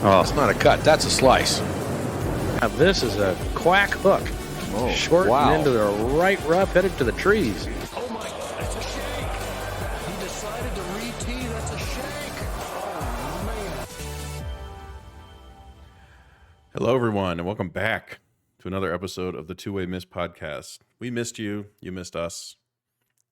Oh, it's not a cut. That's a slice. Now this is a quack hook. Oh, Short wow. and into the right rough, headed to the trees. Oh my God, it's a shank. He decided to re-tee. That's a shank. Oh, man. Hello, everyone, and welcome back to another episode of the Two-Way Miss podcast. We missed you. You missed us.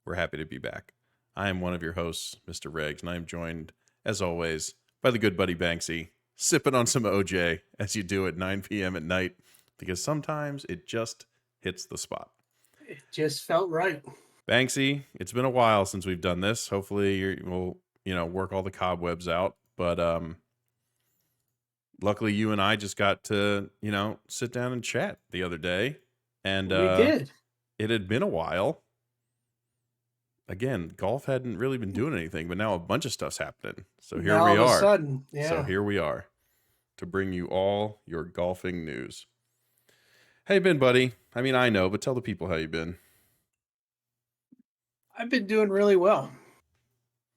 We're happy to be back. I am one of your hosts, Mr. Regz, and I am joined, as always, by the good buddy Banksy, sipping on some OJ as you do at 9 p.m. at night, because sometimes it just hits the spot. It just felt right. Banksy, it's been a while since we've done this. Hopefully we'll, work all the cobwebs out. But luckily you and I just got to, sit down and chat the other day. And We did. it had been a while. Again, golf hadn't really been doing anything, but now a bunch of stuff's happening. So here Now we all of a are. sudden, yeah. So here we are to bring you all your golfing news. How you been, buddy? I mean, I know, but tell the people how you been. I've been doing really well.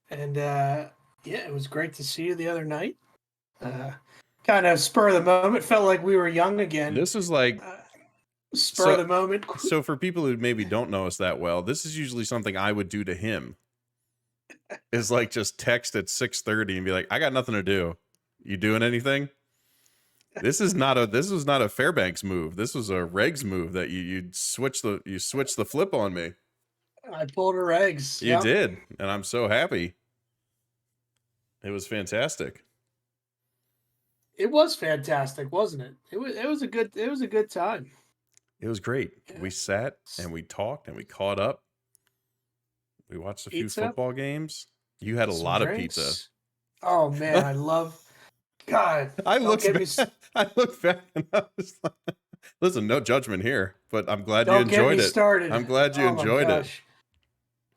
And it was great to see you the other night. Kind of spur of the moment. Felt like we were young again. This is like Spur of the moment. So for people who maybe don't know us that well, this is usually something I would do to him. Is like just text at 6:30 and be like, I got nothing to do. You doing anything? This was not a Fairbanks move. This was a Regz move that you switch the flip on me. I pulled a Regz. You did, and I'm so happy. It was fantastic. It was fantastic, wasn't it? It was a good time. It was great. Yeah. We sat and we talked and we caught up. We watched a few football games. You had a Some lot drinks. of pizza. Oh man, I love God. I don't looked get me back, I looked back and I was like, listen, no judgment here, but I'm glad you Don't get enjoyed me it. started. I'm glad you Oh my enjoyed it. gosh.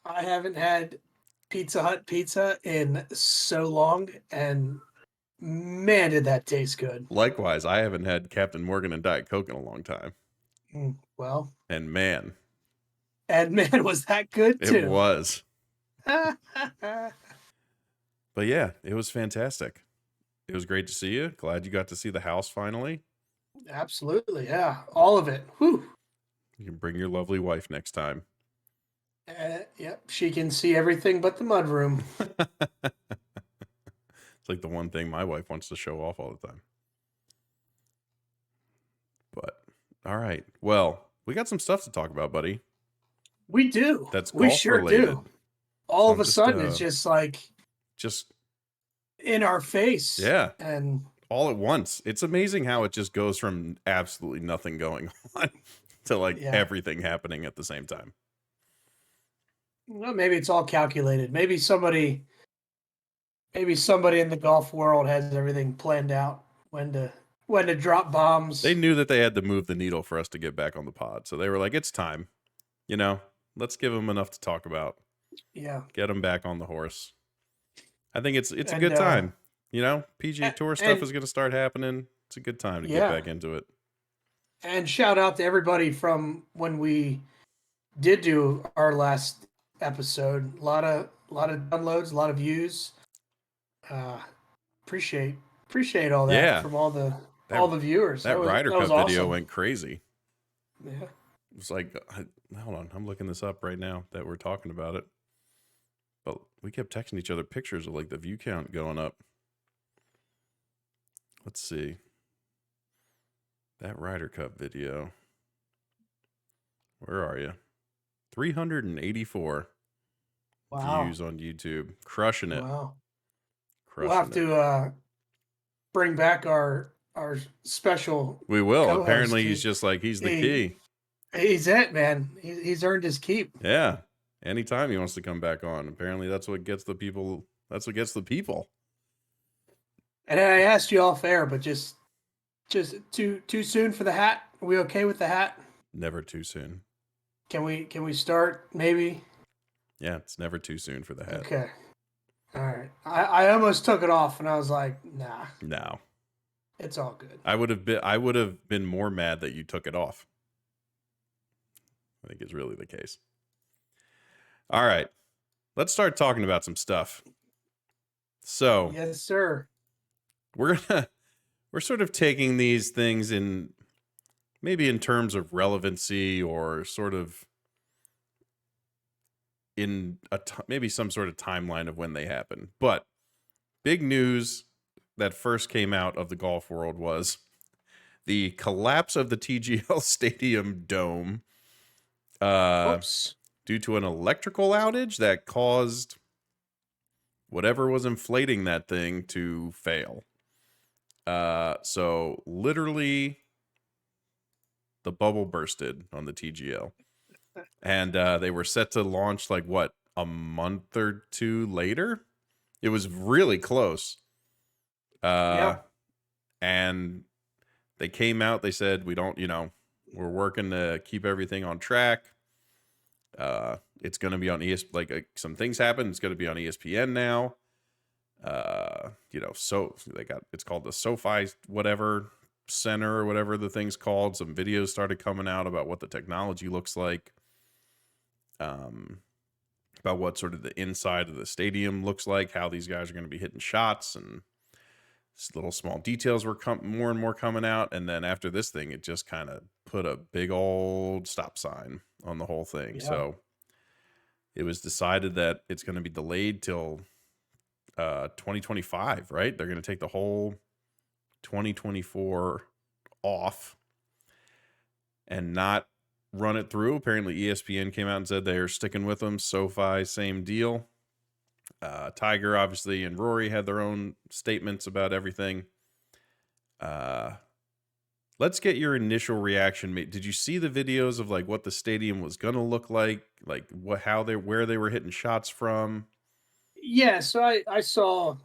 I haven't had Pizza Hut pizza in so long, and man, did that taste good. Likewise, I haven't had Captain Morgan and Diet Coke in a long time. Well, And man, was that good too? it was. But yeah, it was fantastic. It was great to see you. Glad you got to see the house finally. Absolutely, yeah, all of it. Whew. You can bring your lovely wife next time. Yep, she can see everything but the mudroom. It's like the one thing my wife wants to show off all the time. But all right. Well, we got some stuff to talk about, buddy. We do. That's we golf sure related. do. All So of I'm a just, sudden, it's just like Just in our face. yeah, and all at once. It's amazing how it just goes from absolutely nothing going on to like everything happening at the same time. well, maybe it's all calculated. Maybe somebody in the golf world has everything planned out when to drop bombs. They knew that they had to move the needle for us to get back on the pod. So they were like, it's time. Let's give them enough to talk about. Yeah. Get them back on the horse. I think it's a good time. PGA Tour stuff is going to start happening. It's a good time to get back into it. And shout out to everybody from when we did do our last episode. A lot of downloads, a lot of views. Appreciate all that from all the viewers. That Ryder Cup awesome. video went crazy. Yeah. It was like, hold on, I'm looking this up right now that we're talking about it. But we kept texting each other pictures of like the view count going up. Let's see. That Ryder Cup video. Where are you? 384 views on YouTube. Crushing it. Wow. Crushing We'll have to bring back our special. We will. co-host. Apparently he's just like, he's the key. He's it, man. He's earned his keep. Yeah. Anytime he wants to come back on. Apparently that's what gets the people. That's what gets the people. And I asked you off air, but just too soon for the hat. Are we okay with the hat? Never too soon. Can we start maybe? Yeah, it's never too soon for the hat. Okay. All right. I almost took it off and I was like, nah. No. It's all good. I would have been more mad that you took it off. I think is really the case. All right. Let's start talking about some stuff. So yes, sir. we're gonna we're sort of taking these things in maybe in terms of relevancy or sort of in maybe some sort of timeline of when they happen. But big news that first came out of the golf world was the collapse of the TGL Stadium dome Whoops. due to an electrical outage that caused whatever was inflating that thing to fail. So literally the bubble bursted on the TGL. And they were set to launch like what, a month or two later? It was really close. And they came out, they said, we don't, we're working to keep everything on track. It's going to be on some things happened. It's going to be on ESPN now. So it's called the SoFi whatever center or whatever the thing's called. Some videos started coming out about what the technology looks like. About what sort of the inside of the stadium looks like, how these guys are going to be hitting shots, and little small details were more and more coming out. And then after this thing, it just kind of put a big old stop sign on the whole thing. Yeah. So it was decided that it's going to be delayed till 2025, right? They're going to take the whole 2024 off and not run it through. Apparently ESPN came out and said they're sticking with them. SoFi, same deal. Tiger, obviously, and Rory had their own statements about everything. Let's get your initial reaction. Did you see the videos of like what the stadium was going to look like where they were hitting shots from? Yeah, so I saw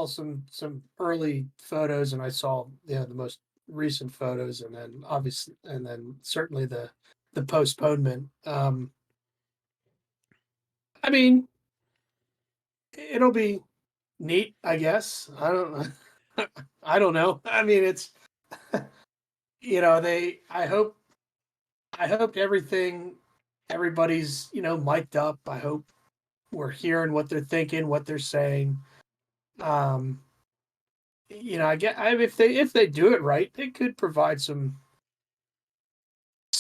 some early photos, and I saw the most recent photos, and then certainly the postponement. I mean, it'll be neat, I guess. I don't know. I mean, it's I hope everybody's mic'd up. I hope we're hearing what they're thinking, what they're saying. If they do it right, it could provide some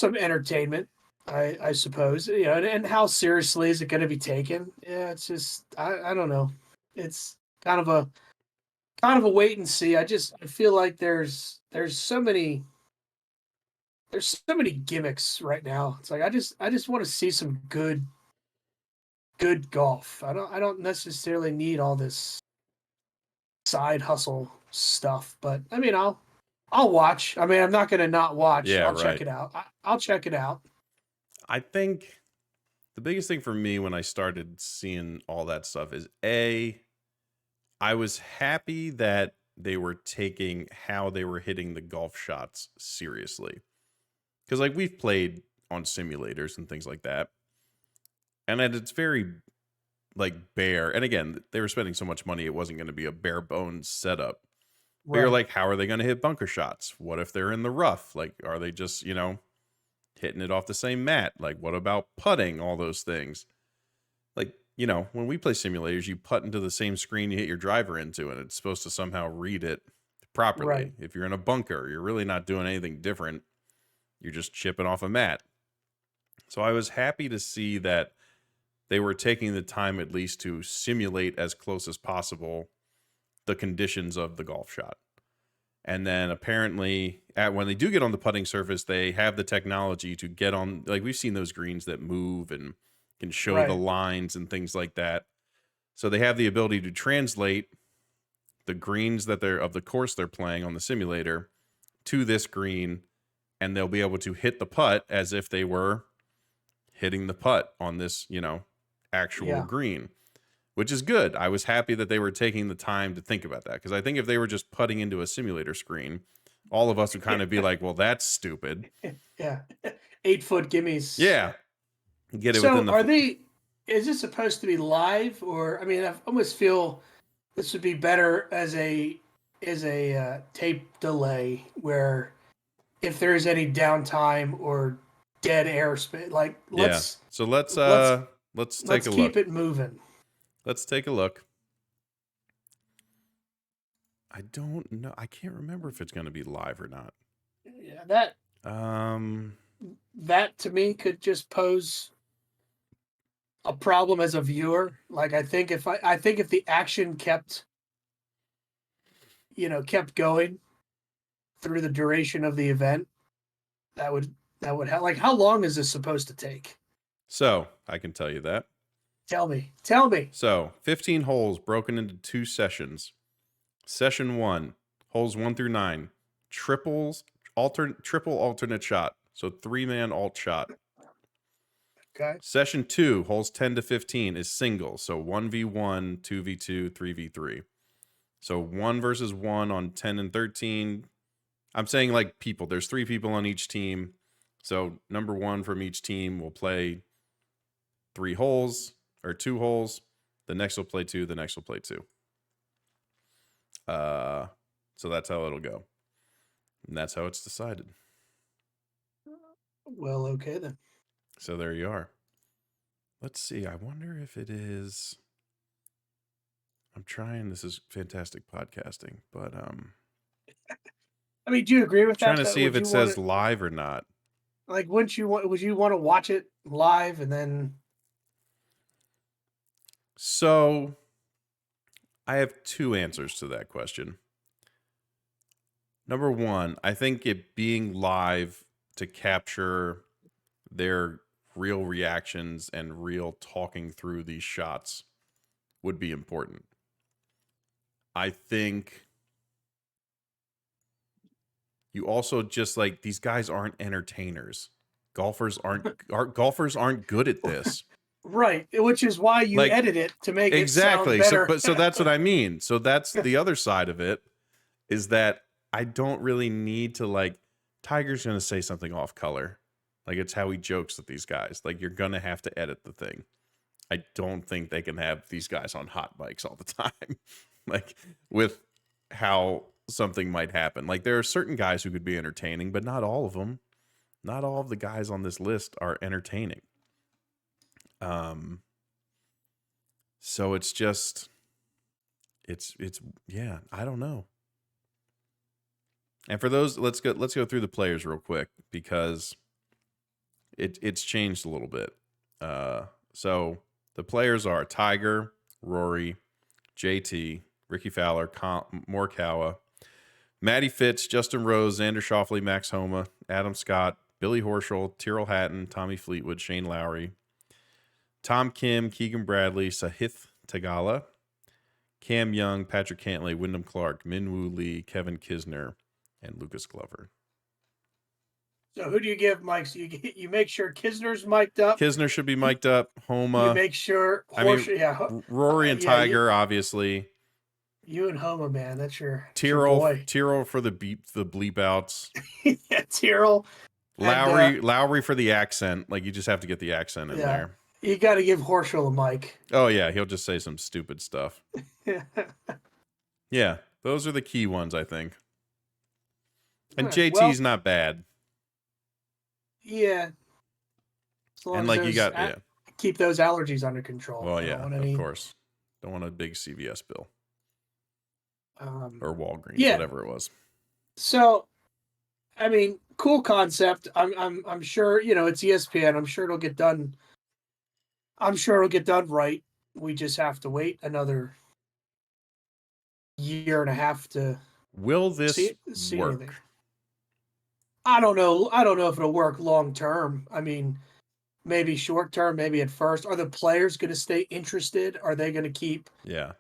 entertainment, I suppose. And how seriously is it going to be taken? Yeah, it's just I don't know. It's kind of a wait and see. I feel like there's so many gimmicks right now. It's like I just want to see some good golf. I don't necessarily need all this side hustle stuff, but I mean, I'll watch. I mean, I'm not going to not watch. Yeah, I'll check it out. I'll check it out. I think the biggest thing for me when I started seeing all that stuff is I was happy that they were taking how they were hitting the golf shots seriously. Because like we've played on simulators and things like that. And it's very like bare. And again, they were spending so much money, it wasn't going to be a bare bones setup. But you're like, how are they going to hit bunker shots? What if they're in the rough? Like, are they just, hitting it off the same mat? Like, what about putting? All those things. Like, when we play simulators, you putt into the same screen you hit your driver into, and it's supposed to somehow read it properly. Right. If you're in a bunker, you're really not doing anything different. You're just chipping off a mat. So I was happy to see that they were taking the time at least to simulate as close as possible the conditions of the golf shot. And then apparently when they do get on the putting surface, they have the technology to get on, like we've seen those greens that move and can show the lines and things like that. So they have the ability to translate the greens that they're of the course they're playing on the simulator to this green, and they'll be able to hit the putt as if they were hitting the putt on this, actual green, which is good. I was happy that they were taking the time to think about that, because I think if they were just putting into a simulator screen, all of us would kind of be like, well, that's stupid. Yeah. 8-foot gimmies. Yeah. Get it so within the... is this supposed to be live? Or, I mean, I almost feel this would be better as a tape delay, where if there's any downtime or dead airspace, like let's take a look. Keep it moving. Let's take a look. I don't know. I can't remember if it's going to be live or not. Yeah, Um, that to me could just pose a problem as a viewer. Like I think if the action kept kept going through the duration of the event, that would have, like, how long is this supposed to take? so I can tell you that. Tell me. So 15 holes broken into 2 sessions. Session 1, holes 1 through 9, triple alternate shot. So 3-man alt shot. Okay. Session 2, holes 10 to 15 is single. So 1v1, 2v2, 3v3. So 1 versus 1 on 10 and 13. I'm saying like people. There's 3 people on each team. So number 1 from each team will play 3 holes or 2 holes. The next will play 2. The next will play 2. So that's how it'll go. And that's how it's decided. Well, okay then. So there you are. Let's see. I wonder if it is. I'm trying. This is fantastic podcasting, but I mean, do you agree with trying that? to see if it says live or not. Like, would you want to watch it live and then? So I have 2 answers to that question. Number 1, I think it being live to capture their real reactions and real talking through these shots would be important. I think you also just like, these guys aren't entertainers. Golfers aren't good at this. Right, which is why you Like, edit it to make exactly. it sound better. So that's what I mean. So that's the other side of it, is that I don't really need to, like, Tiger's going to say something off color. Like, it's how he jokes with these guys. Like, you're going to have to edit the thing. I don't think they can have these guys on hot mics all the time. Like, with how something might happen. Like, there are certain guys who could be entertaining, but not all of them. Not all of the guys on this list are entertaining. So it's just, it's yeah, I don't know. And for those, let's go through the players real quick, because it's changed a little bit. So the players are Tiger, Rory, JT, Ricky Fowler, Morikawa, Matty Fitz, Justin Rose, Xander Schauffele, Max Homa, Adam Scott, Billy Horschel, Tyrrell Hatton, Tommy Fleetwood, Shane Lowry, Tom Kim, Keegan Bradley, Sahith Tagala, Cam Young, Patrick Cantlay, Wyndham Clark, Minwoo Lee, Kevin Kisner, and Lucas Glover. So who do you give mics? You make sure Kisner's mic'd up. Kisner should be mic'd up. Homa. You make sure Rory and Tiger, obviously. You and Homa, man, that's your Tyrrell boy. for the bleep outs. Yeah, Tyrrell. Lowry for the accent. Like, you just have to get the accent in there. You got to give Horschel a mic. Oh yeah, he'll just say some stupid stuff. Yeah, those are the key ones, I think. And JT's not bad. Yeah. And like, you got keep those allergies under control. Well, yeah, of course. Don't want a big CVS bill. Or Walgreens, whatever it was. So, I mean, cool concept. I'm sure, it's ESPN. I'm sure it'll get done. I'm sure it'll get done right. We just have to wait another year and a half to. Will this see work? Anything. I don't know. I don't know if it'll work long term. I mean, maybe short term, maybe at first. Are the players going to stay interested? Are they going to keep? Yeah.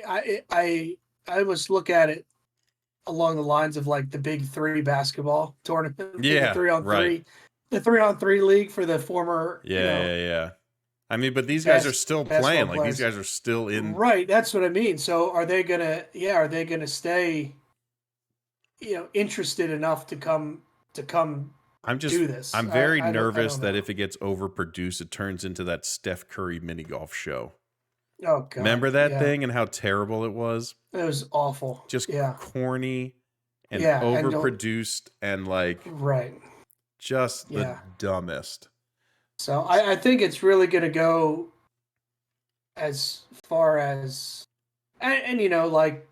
I almost look at it along the lines of like the Big Three basketball tournament. Yeah, the 3-on-3, right. The 3-on-3 league for the former. Yeah. I mean, but these guys are still playing. Like, these guys are still in. Right. That's what I mean. So are they gonna? Yeah. Are they gonna stay? Interested enough to come do this. I'm very nervous that if it gets overproduced, it turns into that Steph Curry mini golf show. Oh God! Remember that thing and how terrible it was? It was awful. Just corny and overproduced and like just the dumbest. So I think it's really going to go as far as and like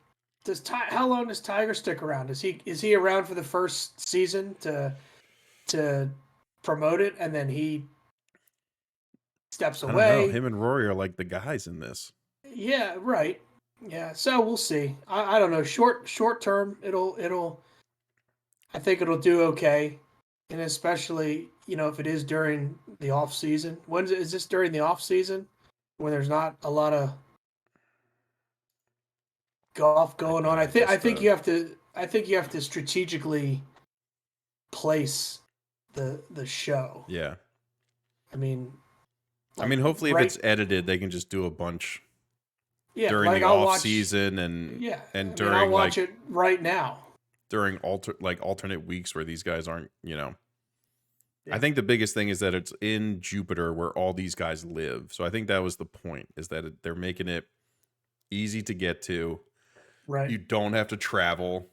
how long does Tiger stick around? Is he around for the first season to promote it, and then he steps I don't know. away? Him and Rory are like the guys in this. Yeah, right. Yeah, so we'll see. I don't know. Short term, I think it'll do okay, and especially if it is during the off season. Is this during the off season when there's not a lot of golf going on? I think you have to strategically place the show. Yeah. I mean, Hopefully if right, it's edited, they can just do a bunch during like the I'll off watch, season and during I'll watch it right now. during alternate weeks where these guys aren't, Yeah. I think the biggest thing is that it's in Jupiter where all these guys live. So I think that was the point, is that they're making it easy to get to. Right. You don't have to travel.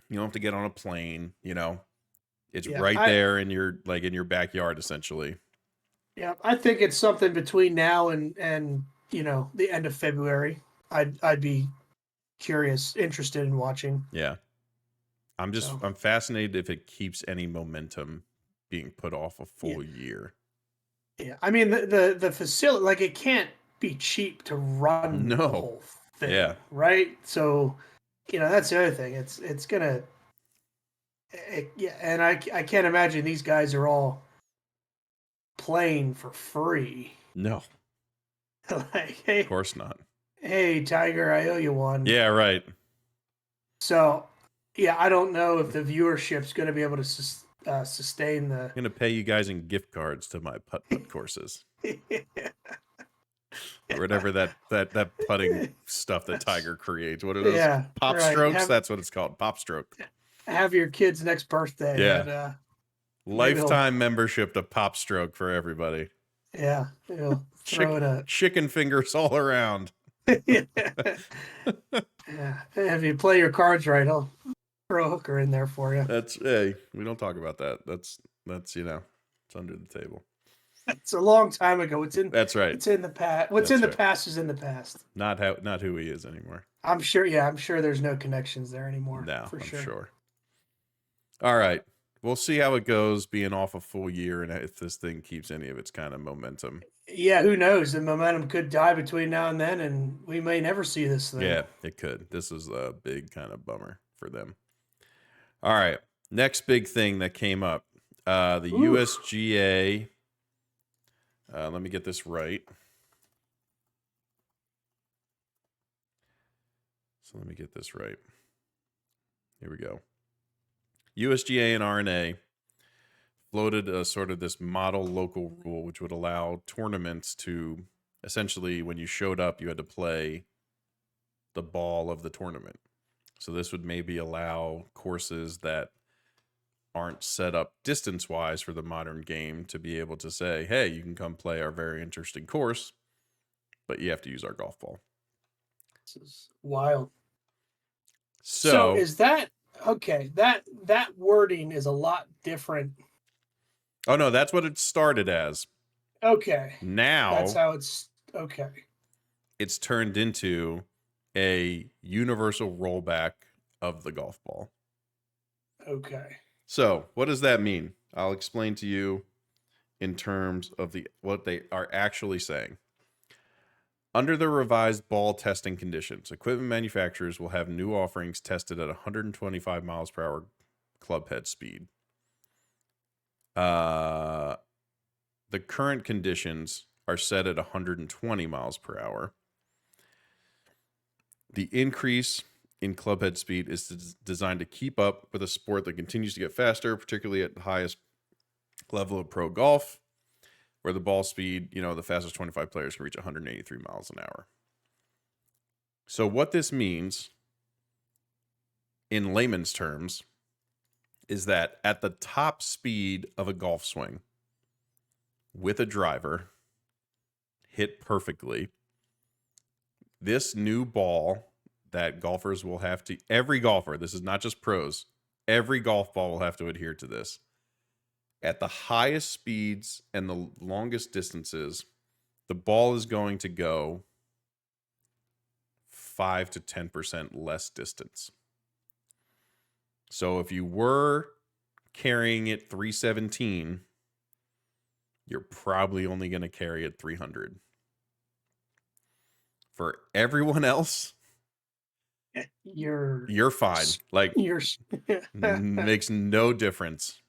You don't have to get on a plane, It's Yeah, right there in your backyard essentially. Yeah, I think it's something between now and the end of February. I'd be interested in watching. Yeah. I'm fascinated if it keeps any momentum being put off a full year. Yeah, I mean the facility, like, it can't be cheap to run the whole thing. Yeah. Right. So, that's the other thing. It's gonna. And I can't imagine these guys are all playing for free. No. Like, hey, Of course not. Hey, Tiger, I owe you one. Yeah, right. So, yeah, I don't know if the viewership's going to be able to sustain the. I'm going to pay you guys in gift cards to my putt courses. Or whatever that putting stuff that Tiger creates. What are those? Yeah, Pop right. strokes? That's what it's called. Pop stroke. Have your kid's next birthday. Yeah. And, lifetime membership to Pop Stroke for everybody. Yeah. He'll throw it a chicken fingers all around. Yeah. If you play your cards right, I'll throw a hooker in there for you. Hey, we don't talk about that. That's it's under the table. It's a long time ago. That's right. It's in the past. What's in the past is in the past. Not who he is anymore. I'm sure. Yeah, I'm sure there's no connections there anymore. No, for I'm sure. sure. All right. We'll see how it goes being off a full year and if this thing keeps any of its kind of momentum. Yeah, who knows? The momentum could die between now and then, and we may never see this thing. Yeah, it could. This is a big kind of bummer for them. All right. Next big thing that came up. The USGA. Let me get this right. Here we go. USGA and RNA floated sort of this model local rule, which would allow tournaments to essentially, when you showed up, you had to play the ball of the tournament. So this would maybe allow courses that aren't set up distance-wise for the modern game to be able to say, hey, you can come play our very interesting course, but you have to use our golf ball. This is wild. So is that okay? That wording is a lot different. Oh no, that's what it started as. Okay. Now that's how it's okay. It's turned into a universal rollback of the golf ball. Okay. So, what does that mean? I'll explain to you in terms of what they are actually saying. Under the revised ball testing conditions, equipment manufacturers will have new offerings tested at 125 miles per hour club head speed. The current conditions are set at 120 miles per hour. The increase in club head speed is designed to keep up with a sport that continues to get faster, particularly at the highest level of pro golf, where the ball speed, the fastest 25 players can reach 183 miles an hour. So what this means, in layman's terms, is that at the top speed of a golf swing, with a driver, hit perfectly, this new ball that golfers will have to, every golfer, this is not just pros, every golf ball will have to adhere to this. At the highest speeds and the longest distances, the ball is going to go 5 to 10% less distance. So if you were carrying it 317, you're probably only going to carry it 300. For everyone else, you're fine. Like, you're makes no difference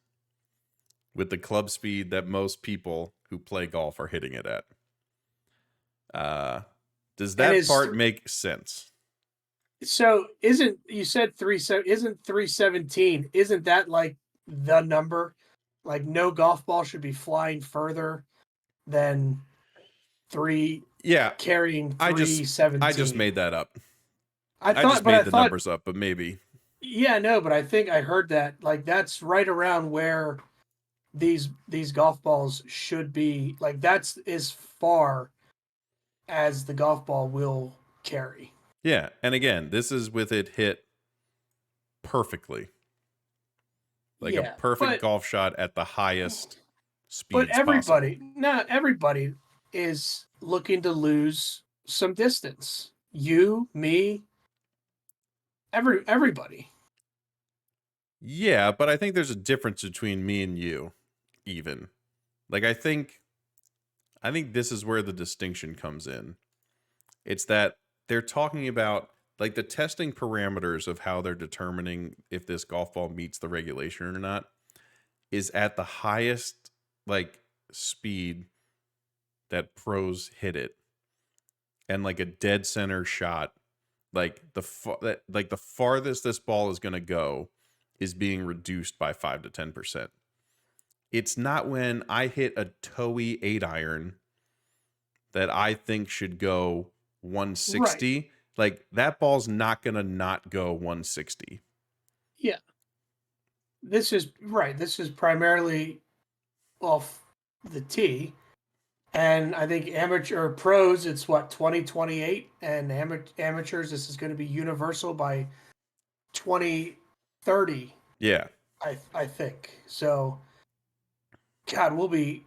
with the club speed that most people who play golf are hitting it at. Does that part make sense? So you said isn't 317? Isn't that like the number? Like no golf ball should be flying further than carrying 317. I just made that up. I just made the numbers up, but maybe. Yeah, no, but I think I heard that like that's right around where these golf balls should be. Like that's as far as the golf ball will carry. Yeah, and again, this is with it hit perfectly. Like a perfect golf shot at the highest speed. But everybody is looking to lose some distance. You, me, everybody. Yeah, but I think there's a difference between me and you, even. Like I think this is where the distinction comes in. It's that they're talking about like the testing parameters of how they're determining if this golf ball meets the regulation or not is at the highest like speed that pros hit it, and like a dead center shot, like the farthest this ball is going to go is being reduced by 5 to 10%. It's not when I hit a toey 8-iron that I think should go 160. Right. Like that ball's not going to not go 160. Yeah. This is primarily off the tee. And I think amateur pros, it's what, 2028, and amateurs, this is going to be universal by 2030. Yeah. I think. So, God, we'll be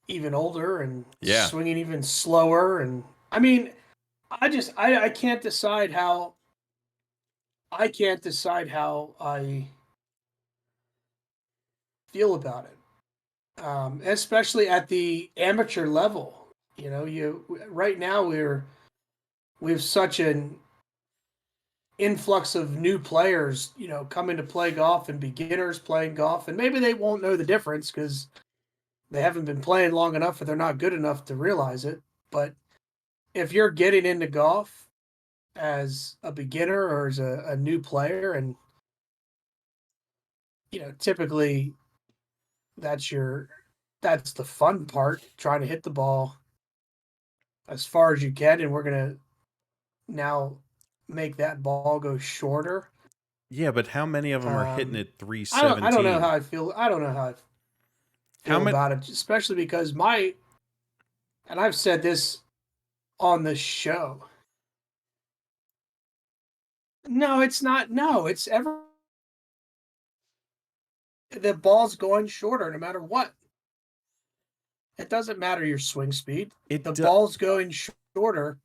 even older and swinging even slower. And I mean, I can't decide how I feel about it. Especially at the amateur level, you know, right now we have such an influx of new players, you know, coming to play golf and beginners playing golf, and maybe they won't know the difference because they haven't been playing long enough or they're not good enough to realize it. But if you're getting into golf as a beginner or as a new player, and you know, typically that's the fun part, trying to hit the ball as far as you can, and we're going to now make that ball go shorter. Yeah, but how many of them are hitting it 317? I don't know how I feel. I don't know how I feel about it, especially because and I've said this on the show. No, it's not. No, it's the ball's going shorter no matter what. It doesn't matter your swing speed. Ball's going shorter.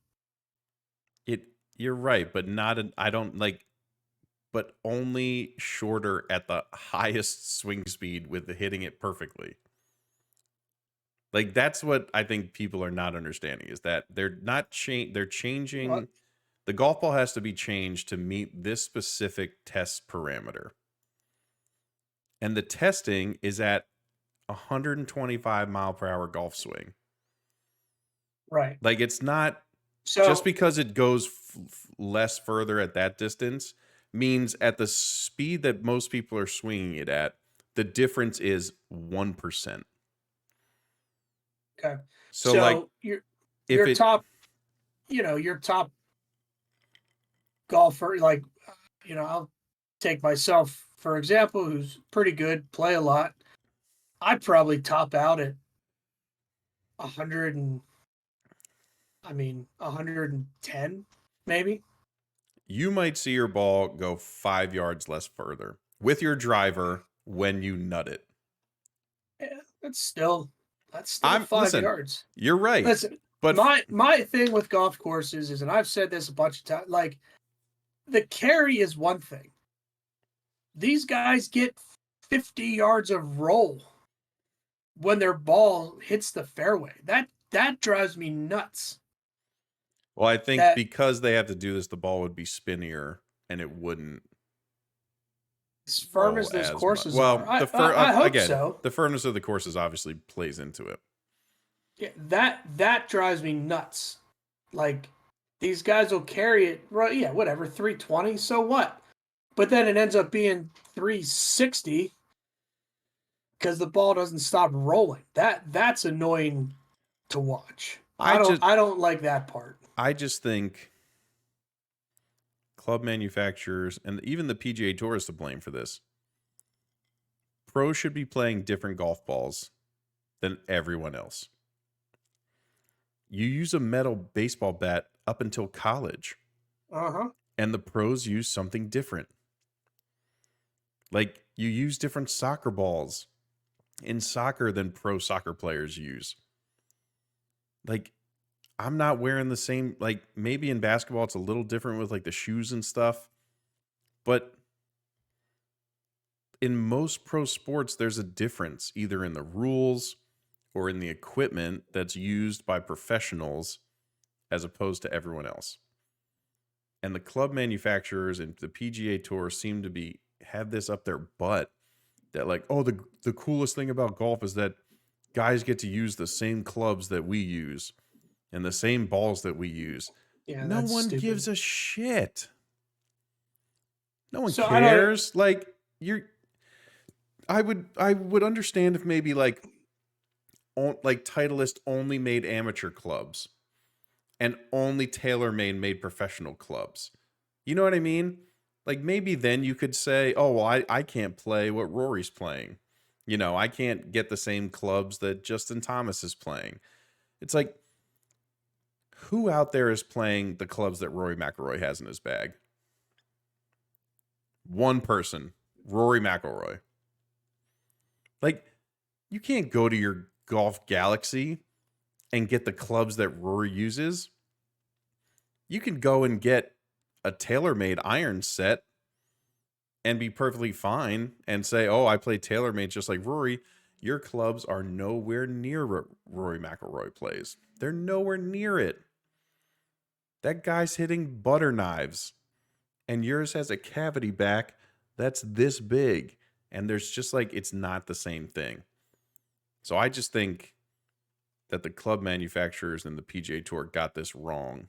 You're right, but but only shorter at the highest swing speed with hitting it perfectly. Like that's what I think people are not understanding, is that they're changing. What? The golf ball has to be changed to meet this specific test parameter. And the testing is at 125 mile per hour golf swing. Right. Like it's not just because it goes less further at that distance means at the speed that most people are swinging it at, the difference is 1%. Okay. So like your top golfer, like, you know, I'll take myself for example, who's pretty good, play a lot. I'd probably top out at 110 maybe. You might see your ball go 5 yards less further with your driver when you nut it. Yeah, that's still 5 yards. You're right. Listen, But my thing with golf courses is, and I've said this a bunch of times, like the carry is one thing. These guys get 50 yards of roll when their ball hits the fairway. That drives me nuts. well, I think That because they have to do this, the ball would be spinnier and it wouldn't as firm roll as those as courses much. are, Well, I hope again, so. the firmness of the courses obviously plays into it. Yeah, that drives me nuts. Like these guys will carry it, right? Yeah, whatever, 320. So what? But then it ends up being 360 because the ball doesn't stop rolling. That's annoying to watch. I don't like that part. I just think club manufacturers and even the PGA Tour is to blame for this. Pros should be playing different golf balls than everyone else. You use a metal baseball bat up until college, and the pros use something different. Like you use different soccer balls in soccer than pro soccer players use. Like I'm not wearing the same, like maybe in basketball it's a little different with like the shoes and stuff, but in most pro sports there's a difference either in the rules or in the equipment that's used by professionals as opposed to everyone else. And the club manufacturers and the PGA Tour seem to have this up their butt that like, oh, the coolest thing about golf is that guys get to use the same clubs that we use and the same balls that we use. Yeah, no that's one stupid. gives a shit. No one So cares. Like I would understand if maybe like Titleist only made amateur clubs and only TaylorMade made professional clubs. You know what I mean? Like maybe then you could say, oh, well, I can't play what Rory's playing. You know, I can't get the same clubs that Justin Thomas is playing. It's like, who out there is playing the clubs that Rory McIlroy has in his bag? One person, Rory McIlroy. Like, you can't go to your Golf Galaxy and get the clubs that Rory uses. You can go and get a TaylorMade iron set and be perfectly fine and say, oh, I play TaylorMade just like Rory. Your clubs are nowhere near Rory McIlroy plays. They're nowhere near it. That guy's hitting butter knives and yours has a cavity back that's this big. And there's just like, it's not the same thing. So I just think that the club manufacturers and the PGA Tour got this wrong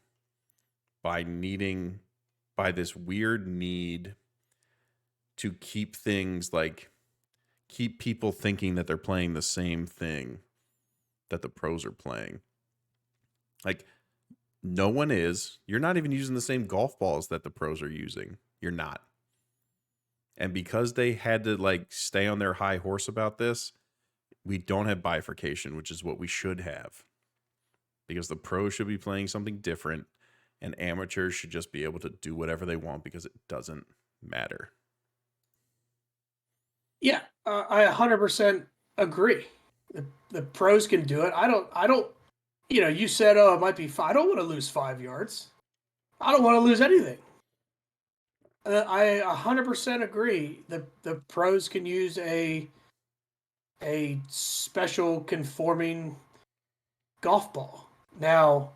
by this weird need to keep people thinking that they're playing the same thing that the pros are playing. Like, no one is. You're not even using the same golf balls that the pros are using. You're not. And because they had to like stay on their high horse about this, we don't have bifurcation, which is what we should have. Because the pros should be playing something different and amateurs should just be able to do whatever they want because it doesn't matter. Yeah, I 100% agree. The pros can do it. I don't. You know, you said, oh, it might be 5. I don't want to lose 5 yards. I don't want to lose anything. I 100% agree. The pros can use a special conforming golf ball. Now,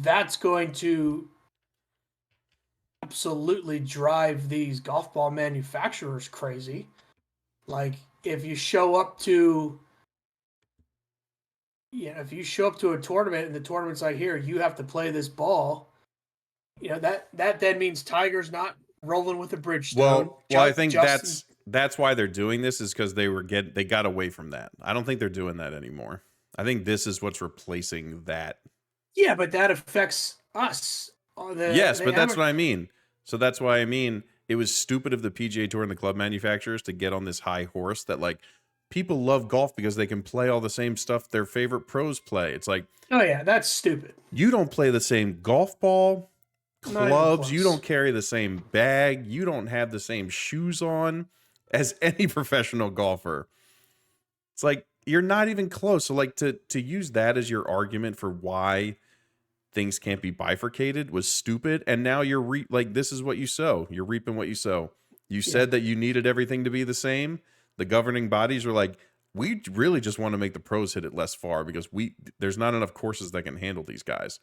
that's going to absolutely drive these golf ball manufacturers crazy. Like if you show up to a tournament and the tournament's like, here, you have to play this ball, you know, that then means Tiger's not rolling with a Bridgestone. Well, I think that's why they're doing this is because they got away from that. I don't think they're doing that anymore. I think this is what's replacing that. Yeah, but that affects us. Yes, but that's what I mean. So that's why I mean it was stupid of the PGA Tour and the club manufacturers to get on this high horse that like people love golf because they can play all the same stuff their favorite pros play. It's like, oh yeah, that's stupid. You don't play the same golf ball, clubs, you don't carry the same bag, you don't have the same shoes on as any professional golfer. It's like you're not even close. So like to use that as your argument for why things can't be bifurcated was stupid. And now you're like, this is what you sow. You're reaping what you sow. You said that you needed everything to be the same. The governing bodies were like, we really just want to make the pros hit it less far because there's not enough courses that can handle these guys.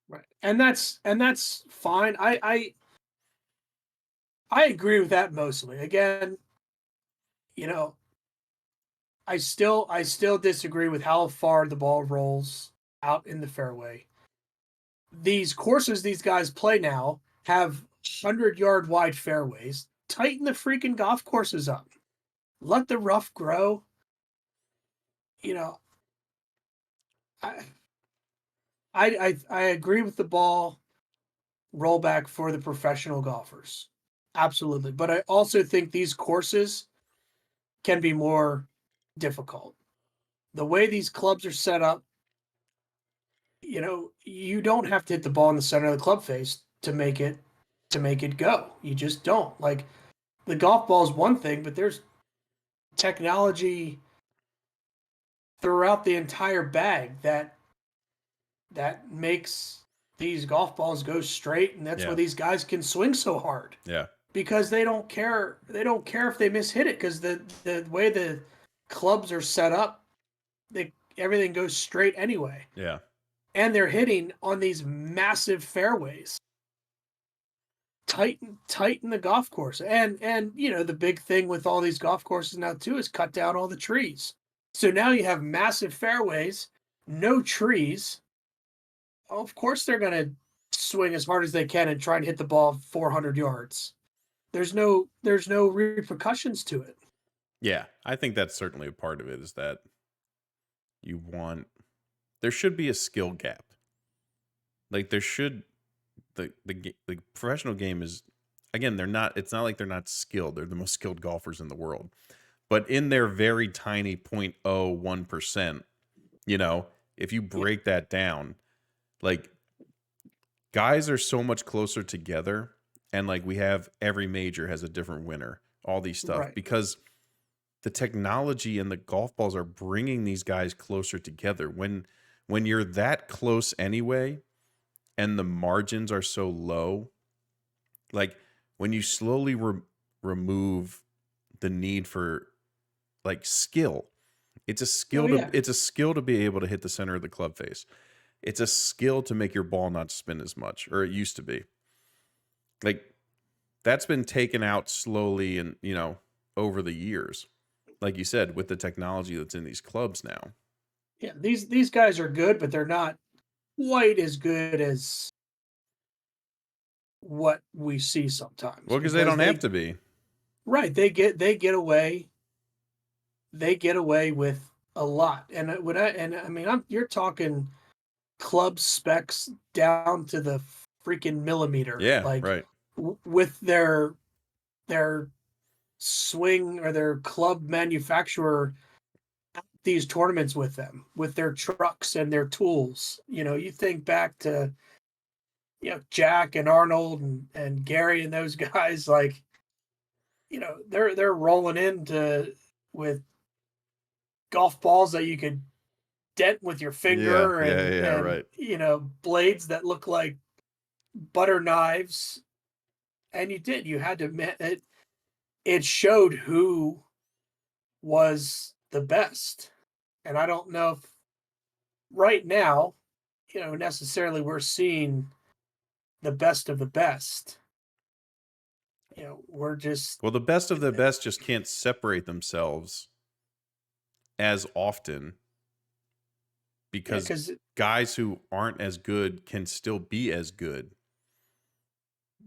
Right. And that's fine. I agree with that mostly. Again, you know, I still disagree with how far the ball rolls out in the fairway. These courses these guys play now have 100-yard wide fairways. Tighten the freaking golf courses up. Let the rough grow. You know, I agree with the ball rollback for the professional golfers. Absolutely. But I also think these courses can be more difficult. The way these clubs are set up, you know, you don't have to hit the ball in the center of the club face to make it go. You just don't. Like the golf ball is one thing, but there's technology throughout the entire bag that makes these golf balls go straight, and that's why these guys can swing so hard. Yeah. Because they don't care. They don't care if they mishit it because the way the clubs are set up, everything goes straight anyway. Yeah. And they're hitting on these massive fairways. Tighten the golf course. And you know, the big thing with all these golf courses now too is cut down all the trees. So now you have massive fairways, no trees. Of course they're going to swing as hard as they can and try and hit the ball 400 yards. There's no repercussions to it. Yeah, I think that's certainly a part of it is that there should be a skill gap. Like there should the professional game is, again, it's not like they're not skilled. They're the most skilled golfers in the world. But in their very tiny 0.01%, you know, if you break that down, like guys are so much closer together, and like we have every major has a different winner, all these stuff, because the technology and the golf balls are bringing these guys closer together. When you're that close anyway, and the margins are so low, like when you slowly remove the need for like skill, it's a skill it's a skill to be able to hit the center of the club face. It's a skill to make your ball not spin as much, or it used to be. Like that's been taken out slowly and, you know, over the years. Like you said, with the technology that's in these clubs now. Yeah, these guys are good, but they're not quite as good as what we see sometimes. Well, because they don't have to be. Right, they get away with a lot. And you're talking club specs down to the freaking millimeter. Yeah, like right. With their swing or their club manufacturer at these tournaments with them, with their trucks and their tools. You know, you think back to, you know, Jack and Arnold and Gary and those guys, like, you know, they're rolling into with golf balls that you could dent with your finger and right. You know, blades that look like butter knives. And you had to, it showed who was the best. And I don't know if right now, you know, necessarily we're seeing the best of the best. You know, we're just... Well, the best of the best just can't separate themselves as often because guys who aren't as good can still be as good.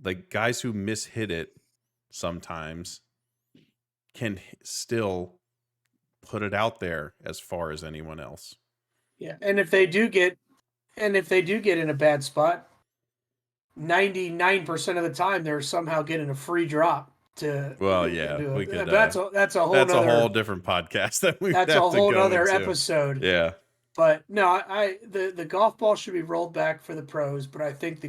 Like guys who mishit it sometimes can still put it out there as far as anyone else. Yeah, and if they do get in a bad spot, 99% of the time they're somehow getting a free drop to... Well, yeah, we could. That's a whole different podcast that we. That's a whole other episode. Yeah. But no, the golf ball should be rolled back for the pros, but I think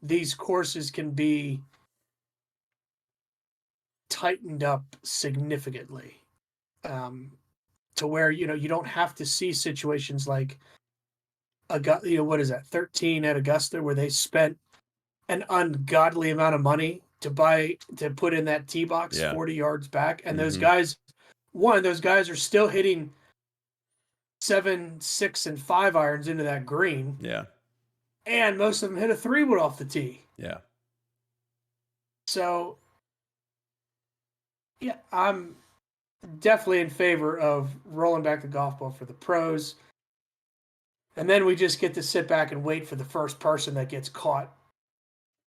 these courses can be tightened up significantly. to where, you don't have to see situations like what is that, 13 at Augusta, where they spent an ungodly amount of money to put in that tee box Yeah. 40 yards back. And those Mhm. guys, those guys are still hitting 7, 6, and 5 irons into that green. Yeah. And most of them hit a 3-wood off the tee. Yeah. So, yeah, I'm definitely in favor of rolling back the golf ball for the pros. And then we just get to sit back and wait for the first person that gets caught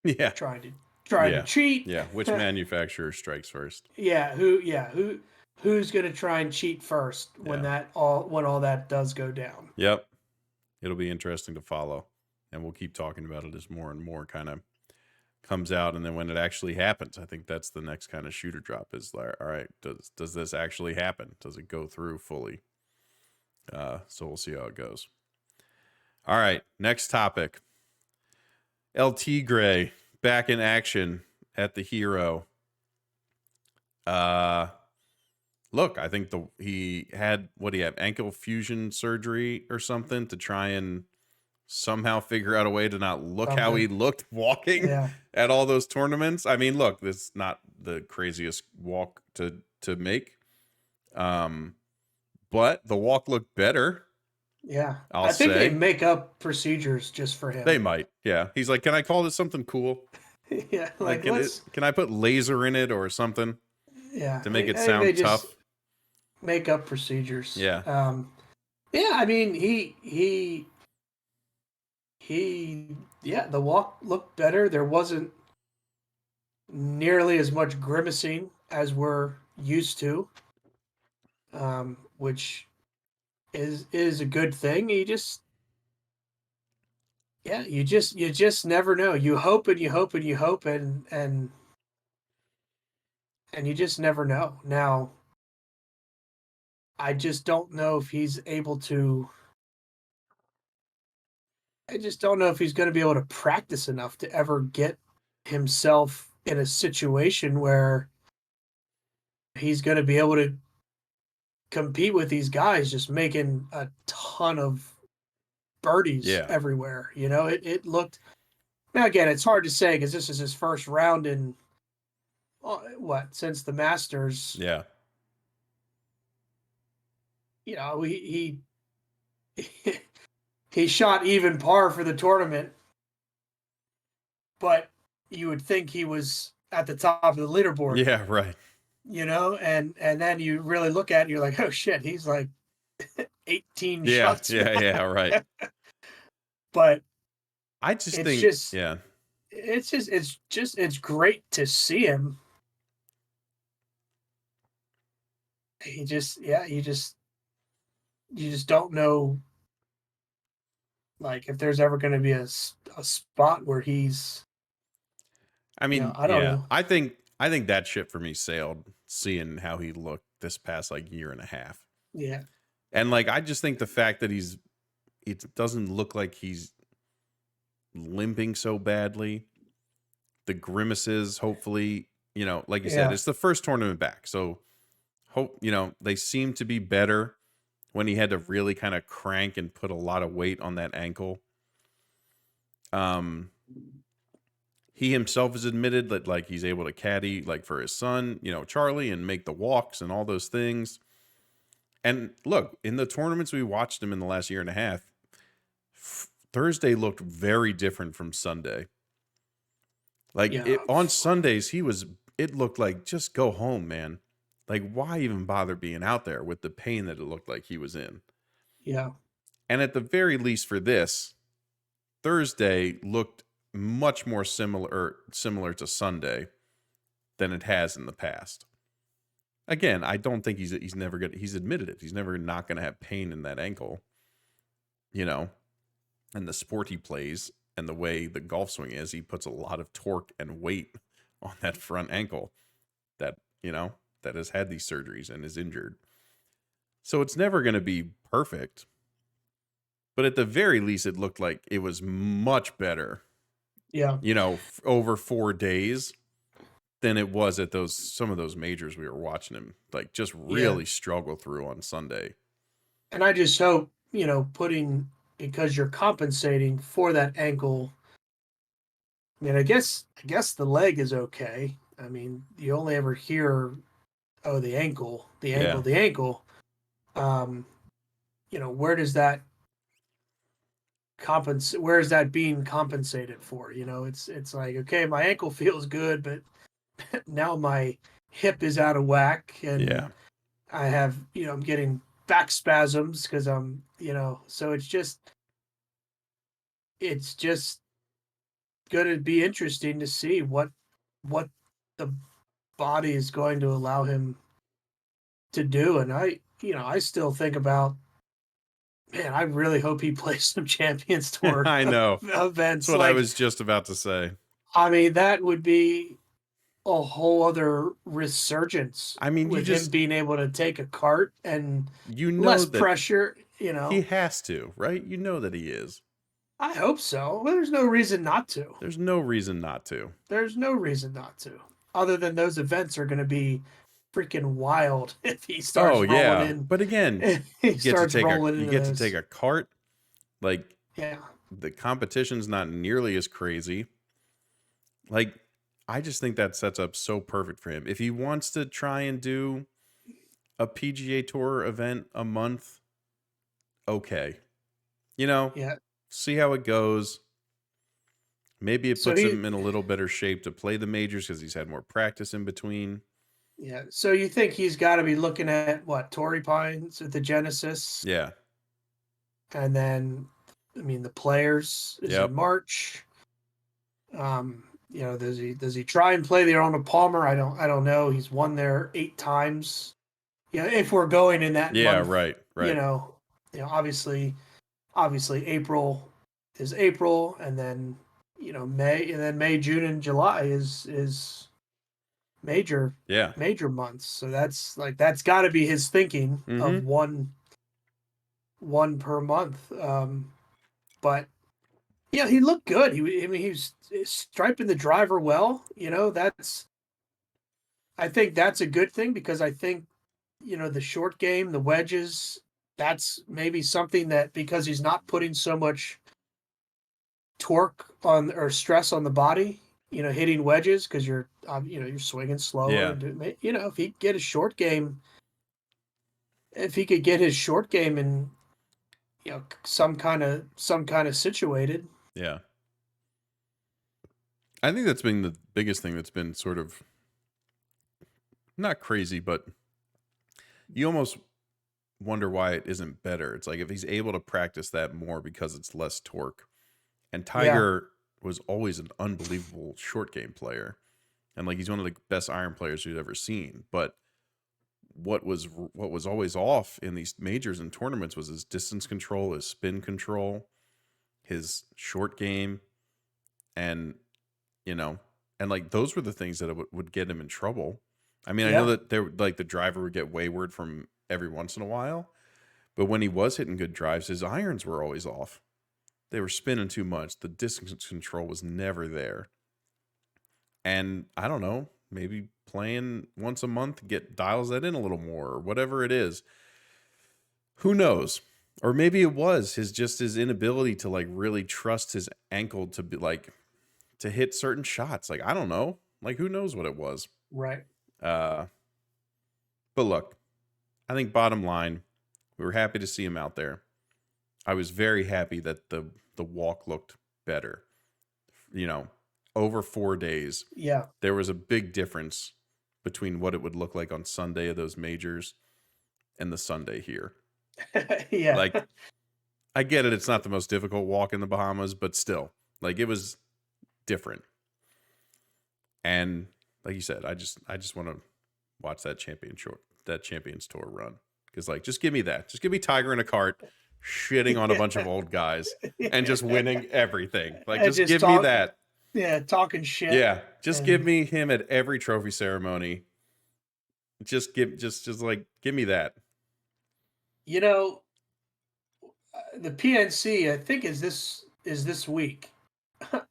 Yeah. trying to Yeah. cheat. Yeah. Which manufacturer strikes first? Who's going to try and cheat first when all that does go down? Yep. It'll be interesting to follow, and we'll keep talking about it as more and more kind of comes out. And then when it actually happens, I think that's the next kind of shooter drop is like, all right, does this actually happen? Does it go through fully? So we'll see how it goes. All right. Next topic. LT Gray back in action at the Hero. Look, I think he had ankle fusion surgery or something to try and somehow figure out a way to not look how he looked walking at all those tournaments. I mean, look, this is not the craziest walk to make. But the walk looked better. Yeah. I think they make up procedures just for him. They might. Yeah. He's like, can I call this something cool? Yeah. Like can I put laser in it or something? Yeah. To make it sound tough. Make up procedures. Yeah. I mean, the walk looked better. There wasn't nearly as much grimacing as we're used to, which is a good thing. You just never know. You hope and you hope and you hope and you just never know. Now, I just don't know if he's able to. I just don't know if he's going to be able to practice enough to ever get himself in a situation where he's going to be able to compete with these guys just making a ton of birdies everywhere. It looked. Now again, it's hard to say because this is his first round in since the Masters. Yeah. He he shot even par for the tournament, but you would think he was at the top of the leaderboard. Yeah, right. And then you really look at it, you're like, oh shit, he's like 18 shots. Yeah, right. But I just think it's great to see him. You just don't know, like, if there's ever going to be a spot where he's. I mean, I don't know. I think that ship for me sailed seeing how he looked this past year and a half. Yeah. And I just think the fact that it doesn't look like he's limping so badly. The grimaces, hopefully, like you said, it's the first tournament back. So they seem to be better when he had to really kind of crank and put a lot of weight on that ankle. He himself has admitted that he's able to caddy for his son, Charlie, and make the walks and all those things. And look, in the tournaments we watched him in the last year and a half, Thursday looked very different from Sunday. On Sundays, it looked like, just go home, man. Why even bother being out there with the pain that it looked like he was in? Yeah. And at the very least for this, Thursday looked much more similar to Sunday than it has in the past. Again, I don't think he's admitted it. He's never not going to have pain in that ankle, and the sport he plays and the way the golf swing is, he puts a lot of torque and weight on that front ankle that has had these surgeries and is injured. So it's never going to be perfect, but at the very least, it looked like it was much better. Yeah. Over 4 days than it was at some of those majors we were watching him just really struggle through on Sunday And I just hope, because you're compensating for that ankle. I mean, I guess the leg is okay. I mean, you only ever hear, oh, the ankle, the ankle, Yeah. the ankle. Um, where does that compensate? Where is that being compensated for? It's like, okay, my ankle feels good, but now my hip is out of whack, and Yeah. I have, I'm getting back spasms because so it's just going to be interesting to see what the body is going to allow him to do. And I still think about, man, I really hope he plays some Champions Tour I know. That's events. what I Like, was just about to say. I mean, that would be a whole other resurgence I mean, with him being able to take a cart and you know less that pressure. he has to, right? You know that he is. I hope so. Well, there's no reason not to. There's no reason not to. There's no reason not to. Other than those events are going to be freaking wild if he starts Oh rolling yeah. in. But again, If he starts rolling you into get to those. take a cart. Like Yeah. the competition's not nearly as crazy. Like I just think that sets up so perfect for him. If he wants to try and do a PGA Tour event a month, okay. Yeah. See how it goes. Maybe it So puts he, him in a little better shape to play the majors because he's had more practice in between. yeah. So you think he's got to be looking at what, Torrey Pines at the Genesis, Yeah. and then, I mean, the Players is in Yep. March. Does he try and play the Arnold Palmer? I don't know. He's won there 8 times. Yeah, if we're going in that Yeah, month, right. obviously April is April, and then May, June, and July is major Yeah. major months. So that's got to be his thinking of Mm-hmm. one per month. But yeah, he looked good. He was striping the driver well. I think that's a good thing, because I think the short game, the wedges, that's maybe something that, because he's not putting so much torque on or stress on the body, hitting wedges, because you're swinging slower. Yeah. If he get his short game, if he could get his short game in, some kind of situated. Yeah. I think that's been the biggest thing that's been sort of not crazy, but you almost wonder why it isn't better. It's like if he's able to practice that more because it's less torque. And Yeah, Tiger was always an unbelievable short game player. And like he's one of the best iron players we've ever seen. But what was always off in these majors and tournaments was his distance control, his spin control, his short game, and and like those were the things that would get him in trouble. I mean, I know yeah, that there like the driver would get wayward from every once in a while, but when he was hitting good drives, his irons were always off. They were spinning too much. The distance control was never there. And I don't know, maybe playing once a month dials that in a little more or whatever it is. Who knows? Or maybe it was his inability to like really trust his ankle to be like to hit certain shots. Like I don't know. Like who knows what it was. right. But look, I think bottom line, we were happy to see him out there. I was very happy that the walk looked better. Over 4 days, Yeah, there was a big difference between what it would look like on Sunday of those majors and the Sunday here. yeah, Like, I get it. It's not the most difficult walk in the Bahamas, but still, like it was different. And like you said, I just want to watch that Champions Tour run. Because like, just give me that. Just give me Tiger in a cart, shitting on a bunch of old guys and just winning everything. Like, And just give me that. Yeah, talking shit. Yeah, just give And- me him at every trophy ceremony. Just give me that. The PNC, I think, is this week.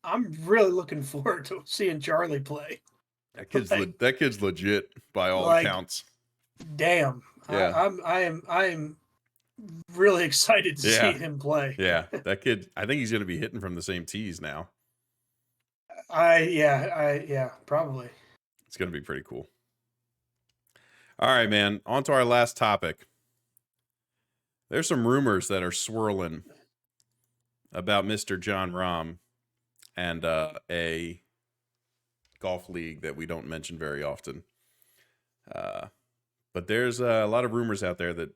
I'm really looking forward to seeing Charlie play. That kid's legit by all like, accounts. Damn. Yeah. I am really excited to see Yeah. him play. Yeah, that kid. I think he's going to be hitting from the same tees now. Yeah, probably. It's going to be pretty cool. All right, man. On to our last topic. There's some rumors that are swirling about Mr. John Rahm and a golf league that we don't mention very often. But there's a lot of rumors out there that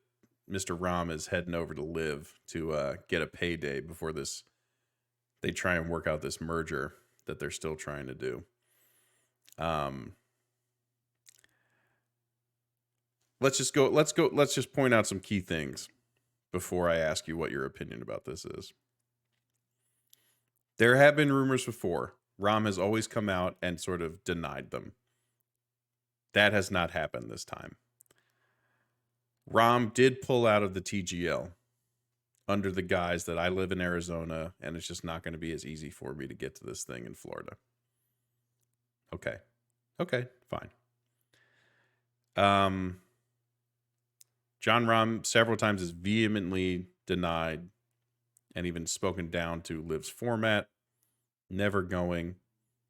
Mr. Rahm is heading over to Live to get a payday before they try and work out this merger that they're still trying to do. Let's just point out some key things before I ask you what your opinion about this is. There have been rumors before. Rahm has always come out and sort of denied them. That has not happened this time. Rahm did pull out of the TGL under the guise that I live in Arizona and it's just not going to be as easy for me to get to this thing in Florida. Okay, fine. John Rahm several times has vehemently denied and even spoken down to Liv's format, never going.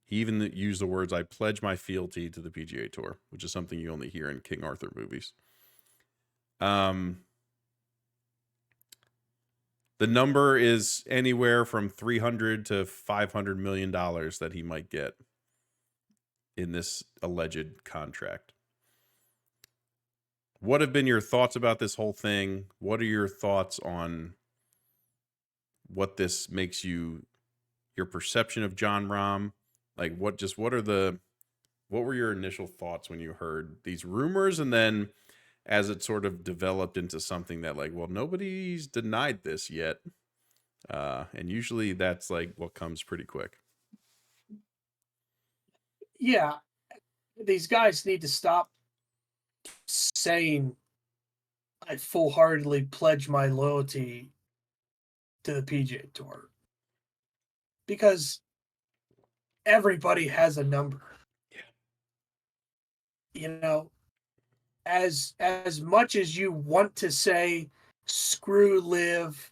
He even used the words, "I pledge my fealty to the PGA Tour," which is something you only hear in King Arthur movies. The number is anywhere from $300 to $500 million that he might get in this alleged contract. What have been your thoughts about this whole thing? What are your thoughts on what this makes your perception of John Rahm? Like what were your initial thoughts when you heard these rumors, and then as it sort of developed into something that like, well, nobody's denied this yet. And usually that's like what comes pretty quick. Yeah. These guys need to stop saying I full-heartedly pledge my loyalty to the PGA Tour. Because everybody has a number. Yeah. You know, as much as you want to say, screw Live,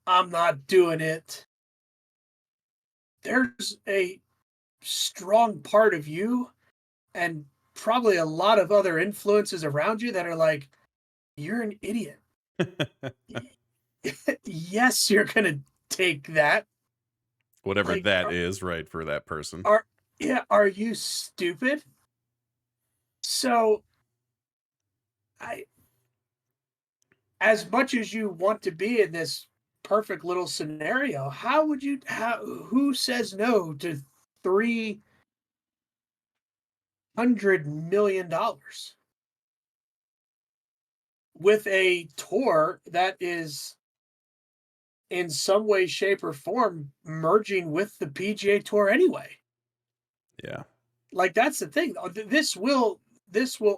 I'm not doing it, there's a strong part of you and probably a lot of other influences around you that are like, you're an idiot. Yes, you're going to take that. Whatever like, that is, right, for that person. Are you stupid? So as much as you want to be in this perfect little scenario, who says no to $300 million with a tour that is in some way, shape, or form merging with the PGA Tour anyway? Yeah. Like, that's the thing. This will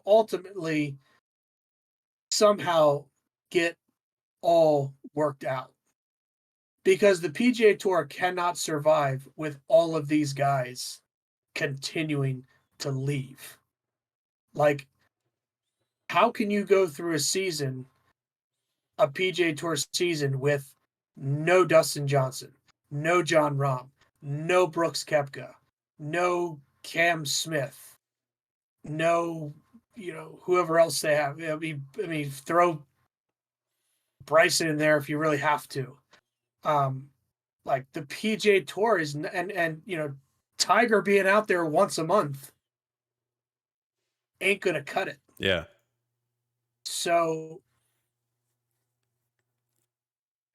ultimately somehow get all worked out, because the PGA Tour cannot survive with all of these guys continuing to leave. Like, how can you go through a PGA Tour season with no Dustin Johnson, no John Rahm, no Brooks Koepka, no Cam Smith, no, whoever else they have? I mean, throw Bryson in there if you really have to. Like, the PGA Tour is, and Tiger being out there once a month ain't gonna cut it. Yeah. So,